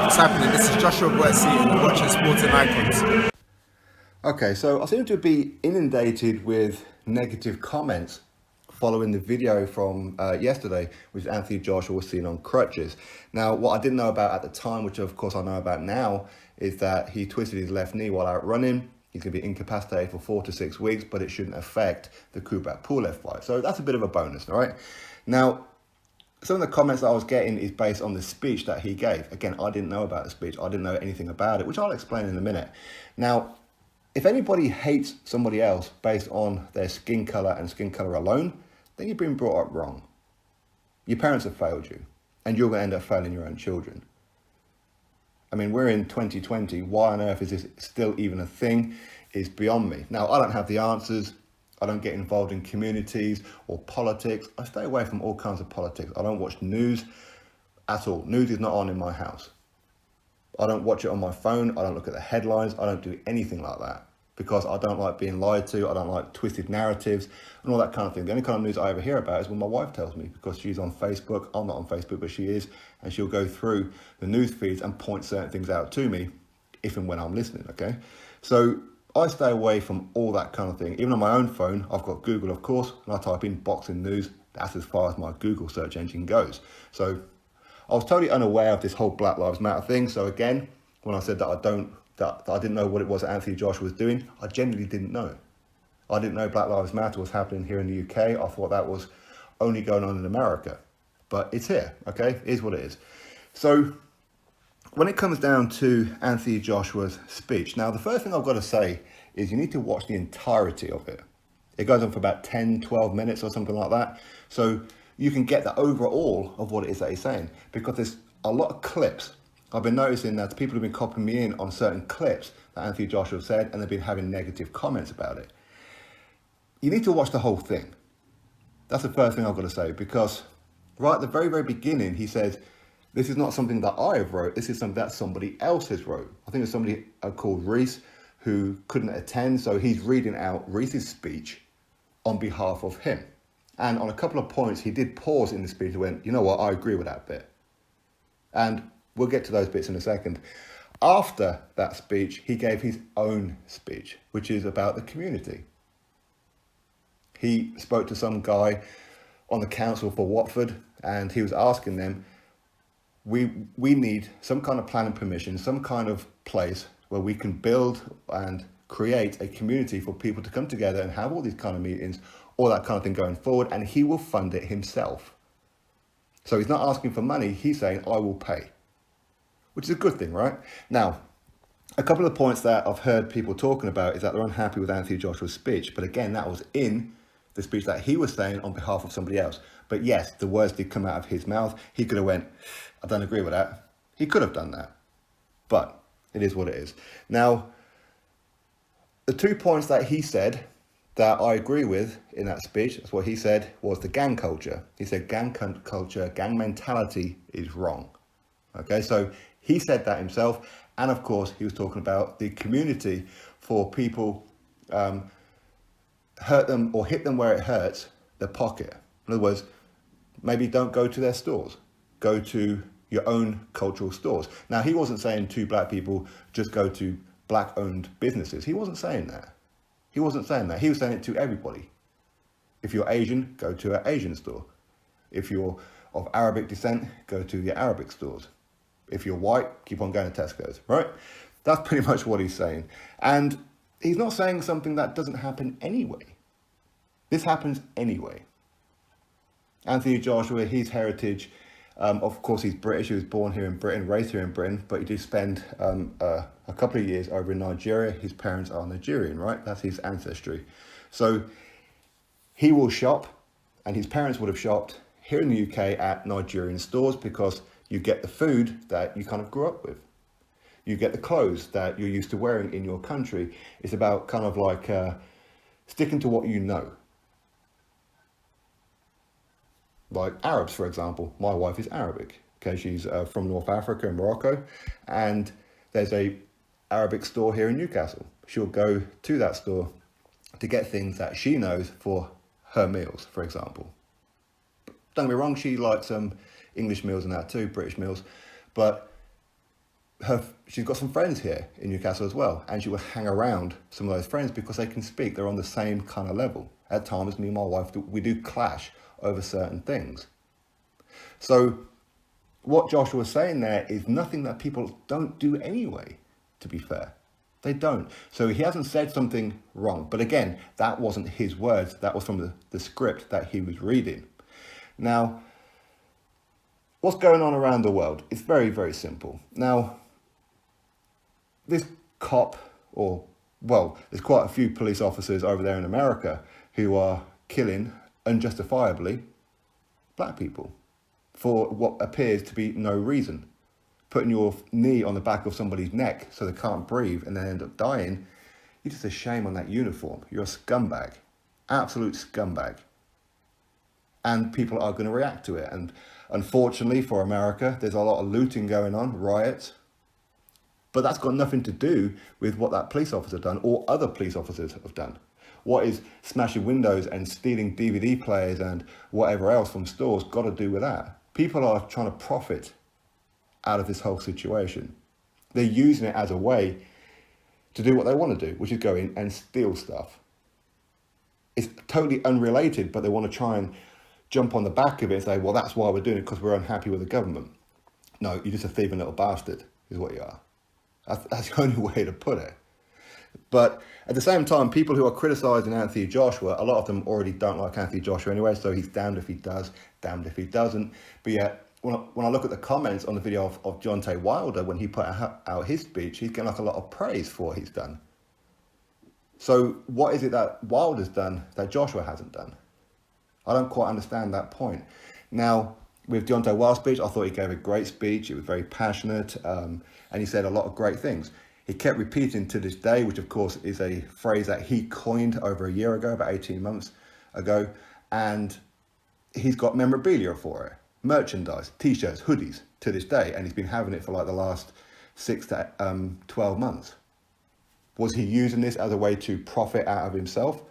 What's happening? This is Joshua Boetsi and you're watching Sporting Icons. Okay, so I seem to be inundated with negative comments following the video from yesterday, which Anthony Joshua was seen on crutches. Now, what I didn't know about at the time, which of course I know about now, is that he twisted his left knee while out running. He's going to be incapacitated for 4 to 6 weeks, but it shouldn't affect the Kubrat Pulev fight. So that's a bit of a bonus, all right? Now, some of the comments that I was getting is based on the speech that he gave. Again, I didn't know about the speech. I didn't know anything about it, which I'll explain in a minute. Now, if anybody hates somebody else based on their skin color and skin color alone, then you've been brought up wrong. Your parents have failed you, and you're going to end up failing your own children. I mean, we're in 2020. Why on earth is this still even a thing? Is beyond me. Now, I don't have the answers. I don't get involved in communities or politics. I stay away from all kinds of politics. I don't watch news at all. News is not on in my house. I don't watch it on my phone. I don't look at the headlines. I don't do anything like that because I don't like being lied to. I don't like twisted narratives and all that kind of thing. The only kind of news I ever hear about is when my wife tells me, because she's on Facebook. I'm not on Facebook, but she is. And she'll go through the news feeds and point certain things out to me if and when I'm listening, okay? So I stay away from all that kind of thing. Even on my own phone, I've got Google, of course, and I type in boxing news. That's as far as my Google search engine goes. So I was totally unaware of this whole Black Lives Matter thing. So again, when I said that I didn't know what it was that Anthony Joshua was doing, I genuinely didn't know. I didn't know Black Lives Matter was happening here in the UK. I thought that was only going on in America. But it's here, okay? It is what it is. So when it comes down to Anthony Joshua's speech, now the first thing I've got to say is you need to watch the entirety of it. It goes on for about 10, 12 minutes or something like that. So you can get the overall of what it is that he's saying, because there's a lot of clips. I've been noticing that people have been copying me in on certain clips that Anthony Joshua said, and they've been having negative comments about it. You need to watch the whole thing. That's the first thing I've got to say, because right at the very, very beginning, he says, this is not something that I have wrote. This is something that somebody else has wrote. I think it's somebody called Reese who couldn't attend. So he's reading out Reese's speech on behalf of him. And on a couple of points, he did pause in the speech and went, you know what, I agree with that bit. And we'll get to those bits in a second. After that speech, he gave his own speech, which is about the community. He spoke to some guy on the council for Watford, and he was asking them, we need some kind of planning permission, some kind of place where we can build and create a community for people to come together and have all these kind of meetings, all that kind of thing going forward, and he will fund it himself. So he's not asking for money, he's saying, I will pay, which is a good thing, right? Now, a couple of points that I've heard people talking about is that they're unhappy with Anthony Joshua's speech, but again, that was in the speech that he was saying on behalf of somebody else. But yes, the words did come out of his mouth. He could have went, I don't agree with that. He could have done that, but it is what it is. Now, the 2 points that he said that I agree with in that speech, that's what he said, was the gang culture. He said gang culture, gang mentality is wrong. Okay, so he said that himself. And of course, he was talking about the community for people hurt them or hit them where it hurts, their pocket. In other words, maybe don't go to their stores. Go to your own cultural stores. Now, he wasn't saying to black people, just go to black-owned businesses. He wasn't saying that. He wasn't saying that. He was saying it to everybody. If you're Asian, go to an Asian store. If you're of Arabic descent, go to the Arabic stores. If you're white, keep on going to Tesco's, right? That's pretty much what he's saying. And he's not saying something that doesn't happen anyway. This happens anyway. Anthony Joshua, his heritage, of course, he's British. He was born here in Britain, raised here in Britain, but he did spend a couple of years over in Nigeria. His parents are Nigerian, right? That's his ancestry. So he will shop, and his parents would have shopped here in the UK at Nigerian stores because you get the food that you kind of grew up with. You get the clothes that you're used to wearing in your country. It's about kind of like sticking to what you know. Like Arabs, for example. My wife is Arabic. Okay, she's from North Africa and Morocco, and there's a Arabic store here in Newcastle. She'll go to that store to get things that she knows for her meals, for example. Don't get me wrong, she likes English meals and that too, British meals, but she's got some friends here in Newcastle as well, and she will hang around some of those friends because they can speak. They're on the same kind of level. At times, me and my wife, we do clash over certain things. So what Joshua was saying there is nothing that people don't do anyway, to be fair. They don't. So he hasn't said something wrong. But again, that wasn't his words. That was from the script that he was reading. Now, what's going on around the world? It's very, very simple. Now, this cop, there's quite a few police officers over there in America who are killing unjustifiably black people for what appears to be no reason. Putting your knee on the back of somebody's neck so they can't breathe and then end up dying, you're just a shame on that uniform. You're a scumbag, absolute scumbag. And people are going to react to it. And unfortunately for America, there's a lot of looting going on, riots. But that's got nothing to do with what that police officer done or other police officers have done. What is smashing windows and stealing DVD players and whatever else from stores got to do with that? People are trying to profit out of this whole situation. They're using it as a way to do what they want to do, which is go in and steal stuff. It's totally unrelated, but they want to try and jump on the back of it and say, well, that's why we're doing it, because we're unhappy with the government. No, you're just a thieving little bastard, is what you are. That's the only way to put it. But at the same time, people who are criticising Anthony Joshua, a lot of them already don't like Anthony Joshua anyway, so he's damned if he does, damned if he doesn't. But yet, when I look at the comments on the video of Deontay Wilder, when he put out his speech, he's getting like a lot of praise for what he's done. So what is it that Wilder's done that Joshua hasn't done? I don't quite understand that point. Now, with Deontay Wilder's speech, I thought he gave a great speech. It was very passionate, and he said a lot of great things. He kept repeating to this day, which of course is a phrase that he coined over a year ago, about 18 months ago, and he's got memorabilia for it. Merchandise, t-shirts, hoodies to this day, and he's been having it for like the last 6 to 12 months. Was he using this as a way to profit out of himself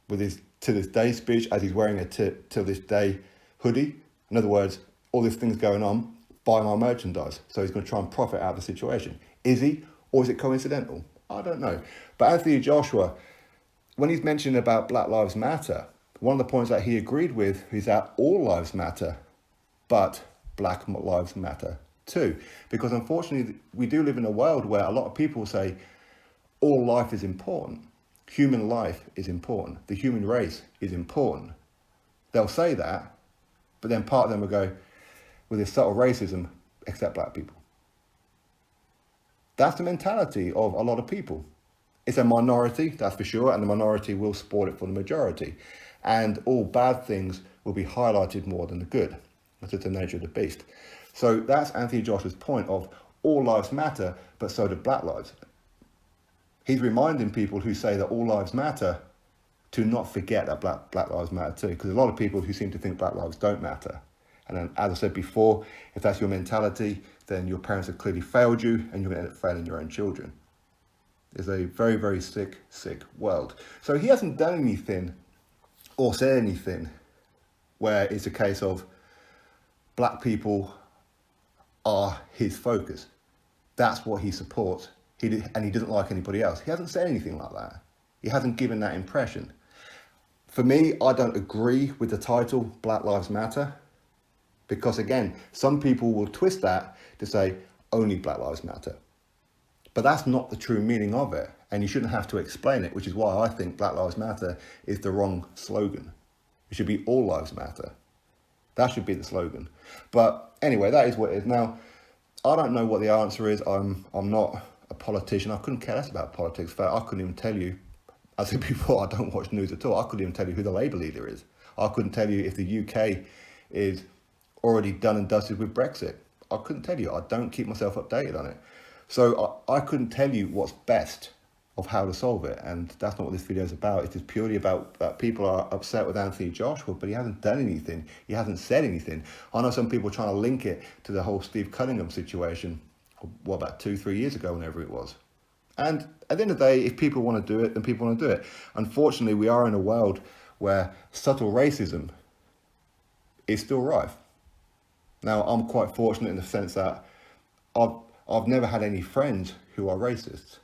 with his to this day speech as he's wearing a to this day hoodie? In other words, all this thing's going on, buy my merchandise. So he's going to try and profit out of the situation. Is he, or is it coincidental? I don't know. But Anthony Joshua, when he's mentioning about Black Lives Matter, one of the points that he agreed with is that all lives matter, but Black Lives Matter too. Because unfortunately, we do live in a world where a lot of people say all life is important. Human life is important. The human race is important. They'll say that, but then part of them will go, with this subtle racism, except black people. That's the mentality of a lot of people. It's a minority, that's for sure, and the minority will support it for the majority. And all bad things will be highlighted more than the good. That's just the nature of the beast. So that's Anthony Joshua's point of all lives matter, but so do black lives. He's reminding people who say that all lives matter to not forget that black lives matter too, because a lot of people who seem to think black lives don't matter. And then, as I said before, if that's your mentality, then your parents have clearly failed you and you're going to end up failing your own children. It's a very, very sick, sick world. So he hasn't done anything or said anything where it's a case of black people are his focus. That's what he supports. And he doesn't like anybody else. He hasn't said anything like that. He hasn't given that impression. For me, I don't agree with the title Black Lives Matter. Because again, some people will twist that to say only Black Lives Matter. But that's not the true meaning of it. And you shouldn't have to explain it, which is why I think Black Lives Matter is the wrong slogan. It should be All Lives Matter. That should be the slogan. But anyway, that is what it is. Now, I don't know what the answer is. I'm not a politician. I couldn't care less about politics. In fact, I couldn't even tell you, as I said before, I don't watch news at all. I couldn't even tell you who the Labour leader is. I couldn't tell you if the UK is already done and dusted with Brexit. I couldn't tell you. I don't keep myself updated on it. So I couldn't tell you what's best of how to solve it. And that's not what this video is about. It is purely about that people are upset with Anthony Joshua, but he hasn't done anything. He hasn't said anything. I know some people are trying to link it to the whole Steve Cunningham situation, what, about 2-3 years ago, whenever it was. And at the end of the day, if people want to do it, then people want to do it. Unfortunately, we are in a world where subtle racism is still rife. Now, I'm quite fortunate in the sense that I've never had any friends who are racist.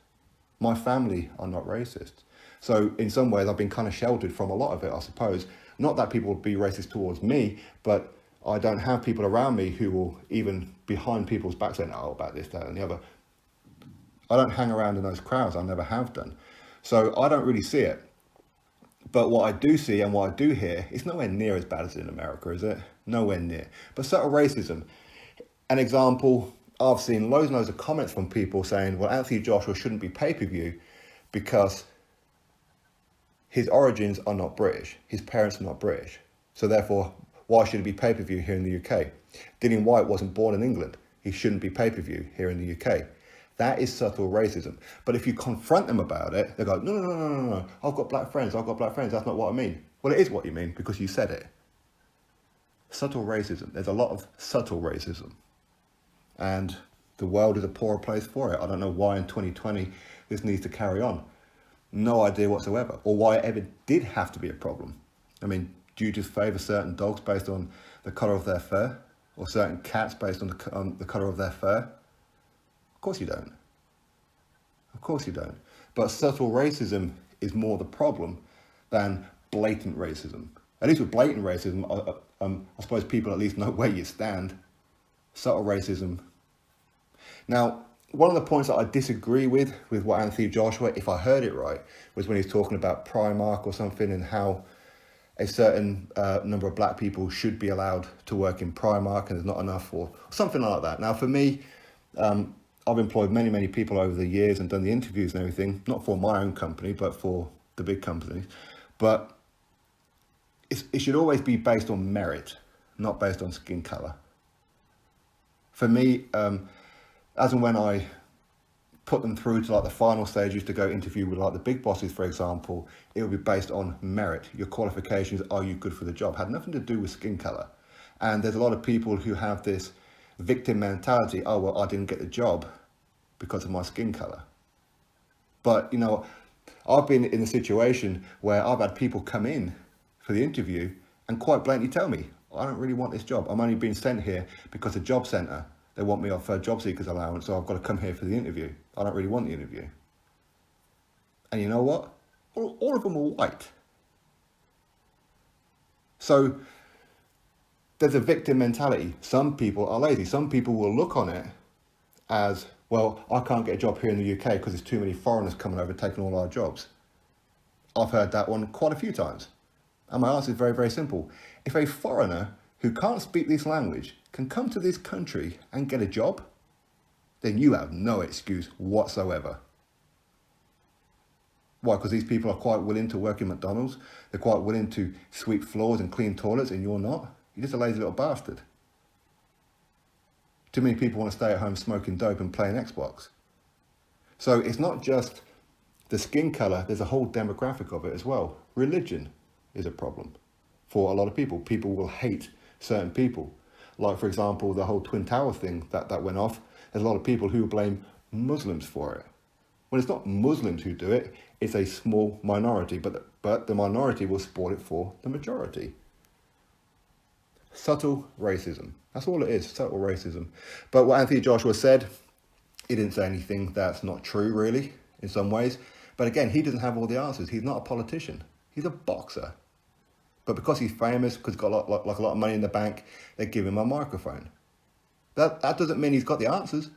My family are not racist. So in some ways, I've been kind of sheltered from a lot of it, I suppose. Not that people would be racist towards me, but I don't have people around me who will even behind people's backs saying, oh, about this, that, and the other. I don't hang around in those crowds. I never have done. So I don't really see it. But what I do see and what I do hear, it's nowhere near as bad as in America, is it? Nowhere near. But subtle racism. An example, I've seen loads and loads of comments from people saying, well, Anthony Joshua shouldn't be pay-per-view because his origins are not British. His parents are not British. So therefore, why should it be pay-per-view here in the UK? Dillian Whyte wasn't born in England. He shouldn't be pay-per-view here in the UK. That is subtle racism. But if you confront them about it, they go, no. I've got black friends. That's not what I mean. Well, it is what you mean because you said it. Subtle racism. There's a lot of subtle racism. And the world is a poorer place for it. I don't know why in 2020 this needs to carry on. No idea whatsoever. Or why it ever did have to be a problem. I mean, do you just favour certain dogs based on the colour of their fur? Or certain cats based on the colour of their fur? Of course you don't. Of course you don't. But subtle racism is more the problem than blatant racism. At least with blatant racism, I suppose people at least know where you stand. Subtle racism. Now, one of the points that I disagree with what Anthony Joshua, if I heard it right, was when he's talking about Primark or something and how a certain number of black people should be allowed to work in Primark and there's not enough or something like that. Now, for me, I've employed many people over the years and done the interviews and everything, not for my own company, but for the big companies. But it should always be based on merit, not based on skin colour. For me, as and when I put them through to like the final stages to go interview with like the big bosses, for example, it would be based on merit. Your qualifications, are you good for the job? Had nothing to do with skin colour. And there's a lot of people who have this victim mentality. Oh, well, I didn't get the job because of my skin colour. But, you know, I've been in a situation where I've had people come in for the interview and quite blatantly tell me, I don't really want this job. I'm only being sent here because the job centre, they want me off a job seekers allowance, so I've got to come here for the interview. I don't really want the interview. And you know what? All of them are white. So there's a victim mentality. Some people are lazy. Some people will look on it as, well, I can't get a job here in the UK because there's too many foreigners coming over taking all our jobs. I've heard that one quite a few times. And my answer is very, very simple. If a foreigner who can't speak this language can come to this country and get a job, then you have no excuse whatsoever. Why? Because these people are quite willing to work in McDonald's. They're quite willing to sweep floors and clean toilets, and you're not. You're just a lazy little bastard. Too many people want to stay at home smoking dope and playing Xbox. So it's not just the skin colour, there's a whole demographic of it as well. Religion is a problem for a lot of people. People will hate certain people. Like, for example, the whole Twin Tower thing that went off. There's a lot of people who blame Muslims for it. Well, it's not Muslims who do it, it's a small minority, but the minority will support it for the majority. Subtle racism. That's all it is, subtle racism. But what Anthony Joshua said, he didn't say anything that's not true, really, in some ways. But again, he doesn't have all the answers. He's not a politician. He's a boxer. But because he's famous, because he's got a lot of money in the bank, they give him a microphone. That doesn't mean he's got the answers.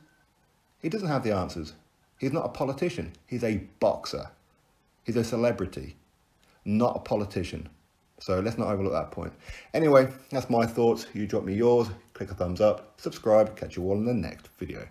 He doesn't have the answers. He's not a politician. He's a boxer. He's a celebrity, not a politician. So let's not overlook that point. Anyway, that's my thoughts. You drop me yours, click a thumbs up, subscribe, catch you all in the next video.